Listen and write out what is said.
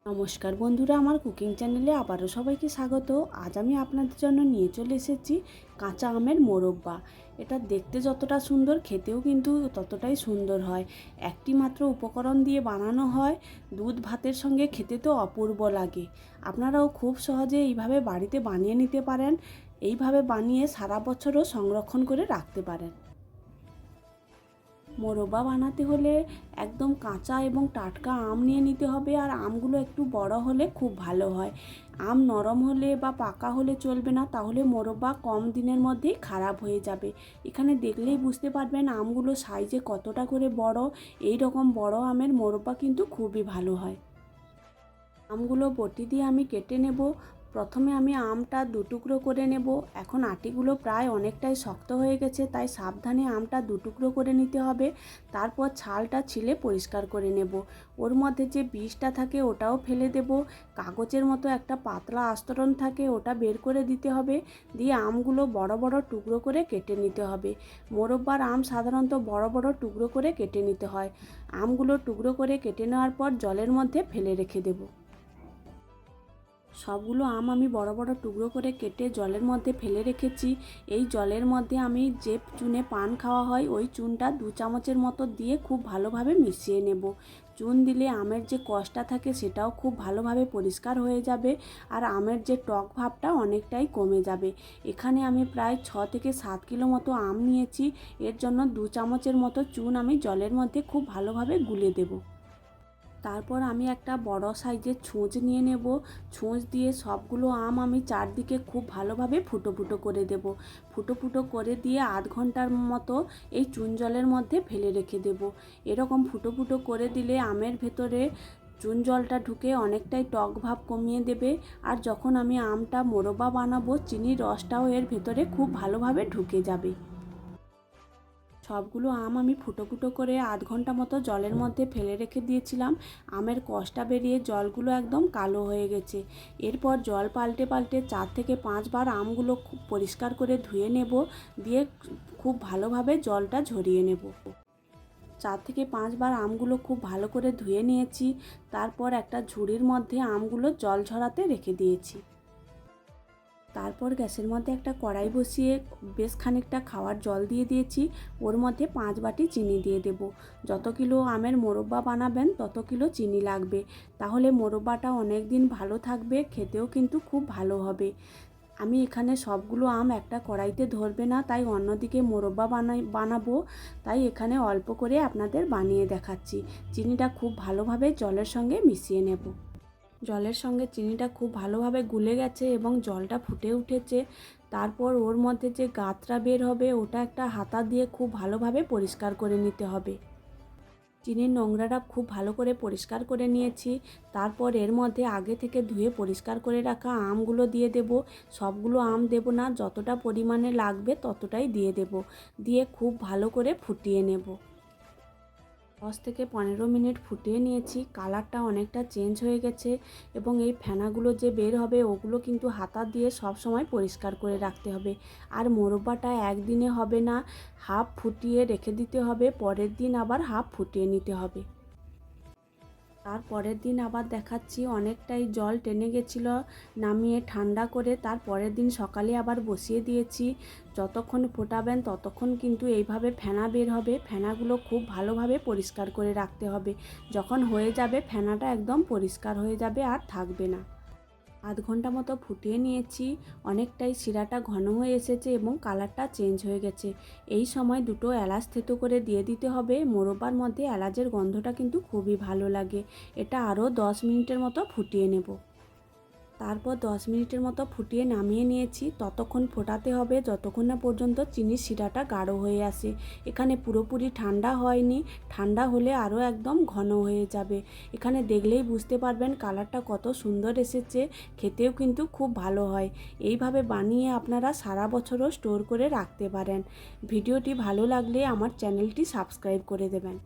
নমস্কার বন্ধুরা, আমার কুকিং চ্যানেলে আবারও সবাইকে স্বাগত। আজ আমি আপনাদের জন্য নিয়ে চলে এসেছি কাঁচা আমের মোরব্বা। এটা দেখতে যতটা সুন্দর, খেতেও কিন্তু ততটাই সুন্দর হয়। একটি মাত্র উপকরণ দিয়ে বানানো হয়, দুধ ভাতের সঙ্গে খেতে তো অপূর্ব লাগে। আপনারাও খুব সহজে এইভাবে বাড়িতে বানিয়ে নিতে পারেন। এইভাবে বানিয়ে সারা বছরও সংরক্ষণ করে রাখতে পারেন। মোরব্বা বানাতে হলে একদম কাঁচা এবং টাটকা আম নিয়ে নিতে হবে, আর আমগুলো একটু বড় হলে খুব ভালো হয়। আম নরম হলে বা পাকা হলে চলবে না, তাহলে মোরব্বা কম দিনের মধ্যেই খারাপ হয়ে যাবে। এখানে দেখলেই বুঝতে পারবেন আমগুলো সাইজে কতটা করে বড়। এই রকম বড় আমের মোরব্বা কিন্তু খুবই ভালো হয়। আমগুলো বটি দিয়ে আমি কেটে নেব। প্রথমে আমি আমটা দুটুকরো করে নেব। এখন আটিগুলো প্রায় অনেকটাই শক্ত হয়ে গেছে, তাই সাবধানে আমটা দুটুকরো করে নিতে হবে। তারপর ছালটা ছিলে পরিষ্কার করে নেব। ওর মধ্যে যে বীজটা থাকে ওটাও ফেলে দেব। কাগজের মতো একটা পাতলা আস্তরণ থাকে, ওটা বের করে দিতে হবে। দিয়ে আমগুলো বড় বড় টুকরো করে কেটে নিতে হবে। মোরব্বার আম সাধারণত বড় বড় টুকরো করে কেটে নিতে হয়। আমগুলো টুকরো করে কেটে নেওয়ার পর জলের মধ্যে ফেলে রেখে দেব। সবগুলো আম আমি বড় বড় টুকরো করে কেটে জলের মধ্যে ফেলে রেখেছি। এই জলের মধ্যে আমি যে চুনে পান খাওয়া হয় ওই চুনটা 2 চামচের মতো দিয়ে খুব ভালোভাবে মিশিয়ে নেব। চুন দিলে আমের যে কষটা থাকে সেটাও খুব ভালোভাবে পরিষ্কার হয়ে যাবে, আর আমের যে টক ভাবটা অনেকটাই কমে যাবে। এখানে আমি প্রায় 6 থেকে 7 কিলো মতো আম নিয়েছি। এর জন্য 2 চামচের মতো চুন আমি জলের মধ্যে খুব ভালোভাবে গুলে দেব। তারপর আমি একটা বড় সাইজের ছুঁচ নিয়ে নেব। ছুঁচ দিয়ে সবগুলো আম আমি চারদিকে খুব ভালোভাবে ফুটো ফুটো করে দেব। ফুটো ফুটো করে দিয়ে আধ ঘন্টার মতো এই চুন জলের মধ্যে ফেলে রেখে দেব। এরকম ফুটো ফুটো করে দিলে আমের ভেতরে চুন জলটা ঢুকে অনেকটাই টক ভাব কমিয়ে দেবে। আর যখন আমি আমটা মোরব্বা বানাবো, চিনির রসটাও এর ভেতরে খুব ভালোভাবে ঢুকে যাবে। সবগুলো আম আমি ফুটো ফুটো করে আধ ঘন্টা মতো জলের মধ্যে ফেলে রেখে দিয়েছিলাম। আমের কষটা বেরিয়ে জলগুলো একদম কালো হয়ে গেছে। এরপর জল পাল্টে পাল্টে 4 থেকে 5 বার আমগুলো খুব পরিষ্কার করে ধুয়ে নেব। দিয়ে খুব ভালোভাবে জলটা ঝরিয়ে নেব। 4 থেকে 5 বার আমগুলো খুব ভালো করে ধুয়ে নিয়েছি। তারপর একটা ঝুড়ির মধ্যে আমগুলো জল ঝরাতে রেখে দিয়েছি। তারপর গ্যাসের মধ্যে একটা কড়াই বসিয়ে বেশ খানিকটা খাওয়ার জল দিয়ে দিয়েছি। ওর মধ্যে 5 বাটি চিনি দিয়ে দেব। যত কিলো আমের মোরব্বা বানাবেন তত কিলো চিনি লাগবে, তাহলে মোরব্বাটা অনেক দিন ভালো থাকবে, খেতেও কিন্তু খুব ভালো হবে। আমি এখানে সবগুলো আম একটা কড়াইতে ধরবে না, তাই অন্যদিকে মোরব্বা বানাবো, তাই এখানে অল্প করে আপনাদের বানিয়ে দেখাচ্ছি। চিনিটা খুব ভালোভাবে জলের সঙ্গে মিশিয়ে নেব। জলের সঙ্গে চিনিটা খুব ভালোভাবে গুলে গেছে এবং জলটা ফুটে উঠেছে। তারপর ওর মধ্যে যে গাঁতটা বের হবে ওটা একটা হাতা দিয়ে খুব ভালোভাবে পরিষ্কার করে নিতে হবে। চিনির নোংরাটা খুব ভালো করে পরিষ্কার করে নিয়েছি। তারপর এর মধ্যে আগে থেকে ধুয়ে পরিষ্কার করে রাখা আমগুলো দিয়ে দেব। সবগুলো আম দেব না, যতটা পরিমাণে লাগবে ততটাই দিয়ে দেব। দিয়ে খুব ভালো করে ফুটিয়ে নেব। 10 থেকে 15 মিনিট ফুটিয়ে নিয়েছি। কালারটা অনেকটা চেঞ্জ হয়ে গেছে এবং এই ফেনাগুলো যে বের হবে ওগুলো কিন্তু হাতা দিয়ে সব সময় পরিষ্কার করে রাখতে হবে। আর মোরব্বাটা একদিনে হবে না, হাফ ফুটিয়ে রেখে দিতে হবে, পরের দিন আবার হাফ ফুটিয়ে নিতে হবে। তার পরের দিন আবার দেখাচ্ছি, অনেকটাই জল টেনে গেছিলো, নামিয়ে ঠান্ডা করে তার পরের দিন সকালে আবার বসিয়ে দিয়েছি। যতক্ষণ ফোটাবেন ততক্ষণ কিন্তু এইভাবে ফেনা বের হবে। ফেনাগুলো খুব ভালোভাবে পরিষ্কার করে রাখতে হবে। যখন হয়ে যাবে ফেনাটা একদম পরিষ্কার হয়ে যাবে আর থাকবে না। আধ ঘন্টা মতো ফুটিয়ে নিয়েছি। অনেকটাই শিরাটা ঘন হয়ে এসেছে এবং কালারটা চেঞ্জ হয়ে গেছে। এই সময় দুটো এলাচ থেতো করে দিয়ে দিতে হবে। মোরব্বার মধ্যে এলাচের গন্ধটা কিন্তু খুবই ভালো লাগে। এটা আরও 10 মিনিটের মতো ফুটিয়ে নেব। তারপর 10 মিনিটের মতো ফুটিয়ে নামিয়ে নিয়েছি। ততক্ষণ ফোটাতে হবে যতক্ষণ না পর্যন্ত চিনির শিরাটা গাঢ় হয়ে আসে। এখানে পুরোপুরি ঠান্ডা হয়নি, ঠান্ডা হলে আরও একদম ঘন হয়ে যাবে। এখানে দেখলেই বুঝতে পারবেন কালারটা কত সুন্দর এসেছে, খেতেও কিন্তু খুব ভালো হয়। এইভাবে বানিয়ে আপনারা সারা বছরও স্টোর করে রাখতে পারেন। ভিডিওটি ভালো লাগলে আমার চ্যানেলটি সাবস্ক্রাইব করে দেবেন।